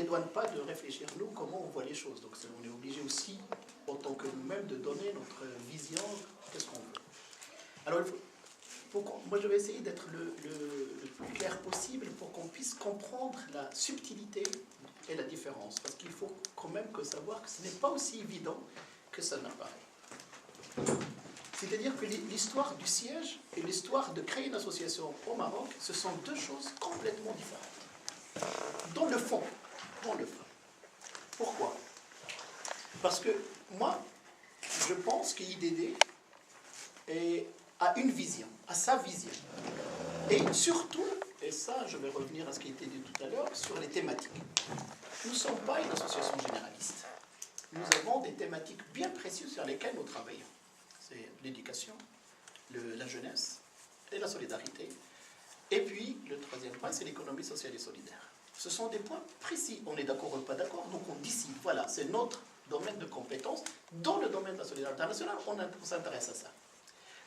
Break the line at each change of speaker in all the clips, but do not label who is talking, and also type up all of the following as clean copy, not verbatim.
dédouane pas de réfléchir, nous, comment on voit les choses. Donc on est obligé aussi, en tant que nous-mêmes, de donner notre vision, qu'est-ce qu'on veut. Alors, moi, je vais essayer d'être le plus clair possible pour qu'on puisse comprendre la subtilité et la différence. Parce qu'il faut quand même savoir que ce n'est pas aussi évident que ça n'apparaît. C'est-à-dire que l'histoire du siège et l'histoire de créer une association au Maroc, ce sont deux choses complètement différentes. Dans le fond. Pourquoi? Parce que moi, je pense que IDD a une vision, a sa vision. Et surtout, et ça, je vais revenir à ce qui a été dit tout à l'heure, sur les thématiques. Nous ne sommes pas une association généraliste. Nous avons des thématiques bien précises sur lesquelles nous travaillons. C'est l'éducation, la jeunesse et la solidarité. Et puis, le troisième point, c'est l'économie sociale et solidaire. Ce sont des points précis. On est d'accord ou pas d'accord, donc on décide. Voilà, c'est notre domaine de compétence. Dans le domaine de la solidarité internationale, on s'intéresse à ça.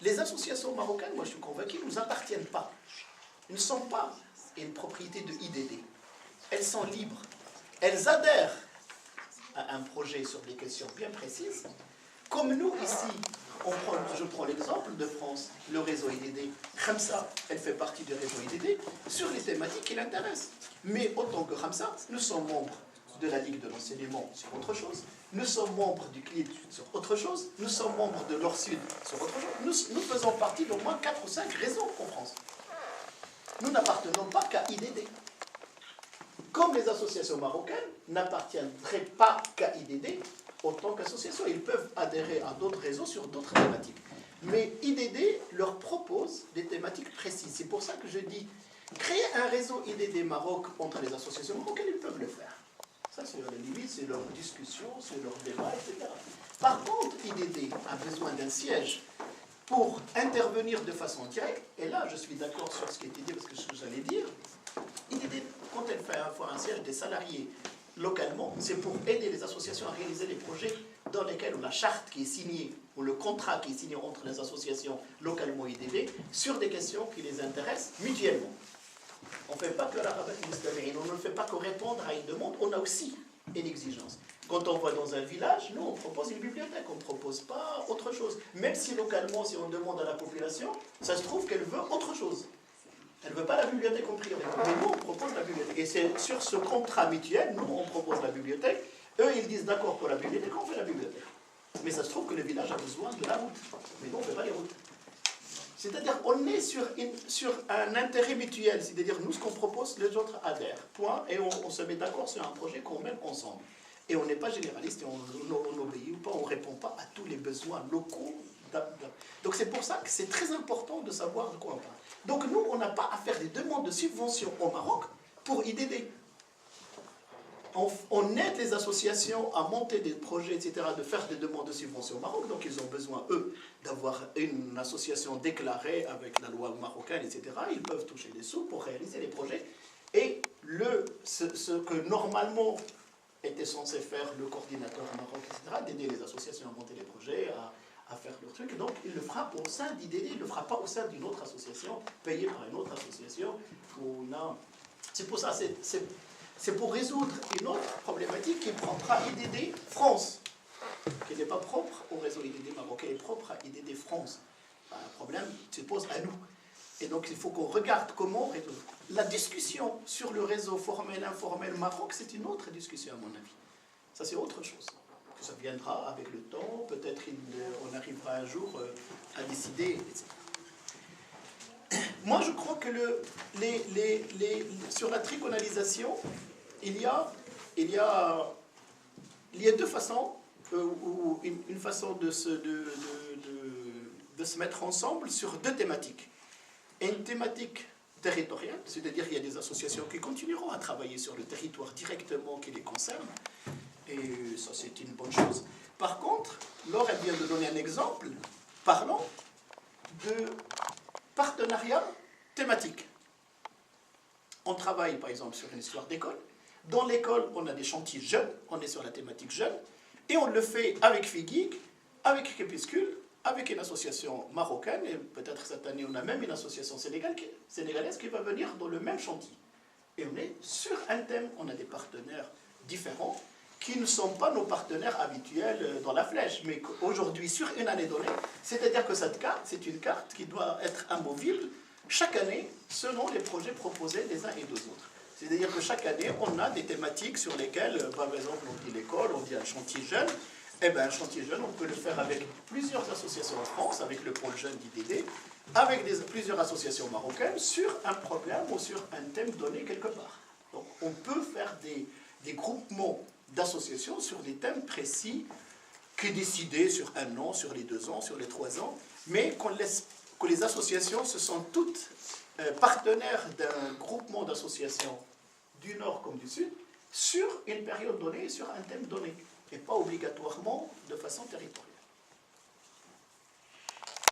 Les associations marocaines, moi je suis convaincu, ne nous appartiennent pas. Elles ne sont pas une propriété de IDD. Elles sont libres. Elles adhèrent à un projet sur des questions bien précises. Comme nous, ici, je prends l'exemple de France, le réseau IDD. Khamsa, elle fait partie du réseau IDD sur les thématiques qui l'intéressent. Mais autant que Khamsa, nous sommes membres de la Ligue de l'enseignement sur autre chose. Nous sommes membres du CLID sur autre chose. Nous sommes membres de l'Or-Sud sur autre chose. Nous faisons partie d'au moins 4 ou 5 réseaux en France. Nous n'appartenons pas qu'à IDD. Comme les associations marocaines n'appartiendraient pas qu'à IDD autant qu'associations. Ils peuvent adhérer à d'autres réseaux sur d'autres thématiques. Mais IDD leur propose des thématiques précises. C'est pour ça que je dis, créer un réseau IDD Maroc entre les associations marocaines, ils peuvent le faire. Ça, c'est la limite, c'est leur discussion, c'est leur débat, etc. Par contre, IDD a besoin d'un siège pour intervenir de façon directe. Et là, je suis d'accord sur ce qui a été dit, parce que ce que j'allais dire, IDD, quand elle fait un siège des salariés localement, c'est pour aider les associations à réaliser les projets dans lesquels la charte qui est signée, ou le contrat qui est signé entre les associations localement IDD, sur des questions qui les intéressent mutuellement. On ne fait pas que la rabat mustamine, on ne fait pas que répondre à une demande, on a aussi une exigence. Quand on va dans un village, nous on propose une bibliothèque, on ne propose pas autre chose. Même si localement, si on demande à la population, ça se trouve qu'elle veut autre chose. Elle ne veut pas la bibliothèque en priorité. Mais nous, on propose la bibliothèque. Et c'est sur ce contrat mutuel, nous, on propose la bibliothèque. Eux, ils disent d'accord pour la bibliothèque, on fait la bibliothèque. Mais ça se trouve que le village a besoin de la route. Mais nous, on ne fait pas les routes. C'est-à-dire qu'on est sur un intérêt mutuel. C'est-à-dire, nous, ce qu'on propose, les autres adhèrent. Point. Et on se met d'accord sur un projet qu'on mène ensemble. Et on n'est pas généraliste et on obéit ou pas, on ne répond pas à tous les besoins locaux. Donc c'est pour ça que c'est très important de savoir de quoi on parle. Donc nous, on n'a pas à faire des demandes de subventions au Maroc pour IDD. On aide les associations à monter des projets, etc., de faire des demandes de subventions au Maroc. Donc ils ont besoin, eux, d'avoir une association déclarée avec la loi marocaine, etc. Ils peuvent toucher des sous pour réaliser les projets. Et ce que normalement était censé faire le coordinateur au Maroc, etc., d'aider les associations à monter les projets, à faire leur truc. Donc, il le fera au sein d'IDD, il ne le fera pas au sein d'une autre association, payée par une autre association. C'est pour ça, c'est pour résoudre une autre problématique qui prendra IDD France, qui n'est pas propre au réseau IDD Maroc, qui est propre à IDD France. Le problème se pose à nous. Et donc, il faut qu'on regarde comment résoudre. La discussion sur le réseau formel, informel Maroc, c'est une autre discussion, à mon avis. Ça, c'est autre chose. Ça viendra avec le temps, peut-être on arrivera un jour à décider, etc. Moi, je crois que sur la trigonalisation, il y a deux façons, ou une façon de se mettre ensemble sur deux thématiques. Une thématique territoriale, c'est-à-dire qu'il y a des associations qui continueront à travailler sur le territoire directement qui les concerne, et ça c'est une bonne chose. Par contre, Laure elle vient de donner un exemple parlant de partenariat thématique. On travaille par exemple sur une histoire d'école. Dans l'école, on a des chantiers jeunes, on est sur la thématique jeune, et on le fait avec FIGIC, avec Crépuscule, avec une association marocaine, et peut-être cette année on a même une association sénégalaise qui va venir dans le même chantier. Et on est sur un thème, on a des partenaires différents qui ne sont pas nos partenaires habituels dans la flèche, mais qu'aujourd'hui, sur une année donnée, c'est-à-dire que cette carte, c'est une carte qui doit être amovible chaque année selon les projets proposés des uns et des autres. C'est-à-dire que chaque année, on a des thématiques sur lesquelles, par exemple, on dit l'école, on dit un chantier jeune. Eh bien, un chantier jeune, on peut le faire avec plusieurs associations en France, avec le pôle jeune d'IDD, avec plusieurs associations marocaines, sur un problème ou sur un thème donné quelque part. Donc, on peut faire des groupements d'associations sur des thèmes précis qui est décidé sur 1 an, sur les 2 ans, sur les 3 ans, mais que les associations se sentent toutes partenaires d'un groupement d'associations du Nord comme du Sud sur une période donnée, sur un thème donné, et pas obligatoirement de façon territoriale.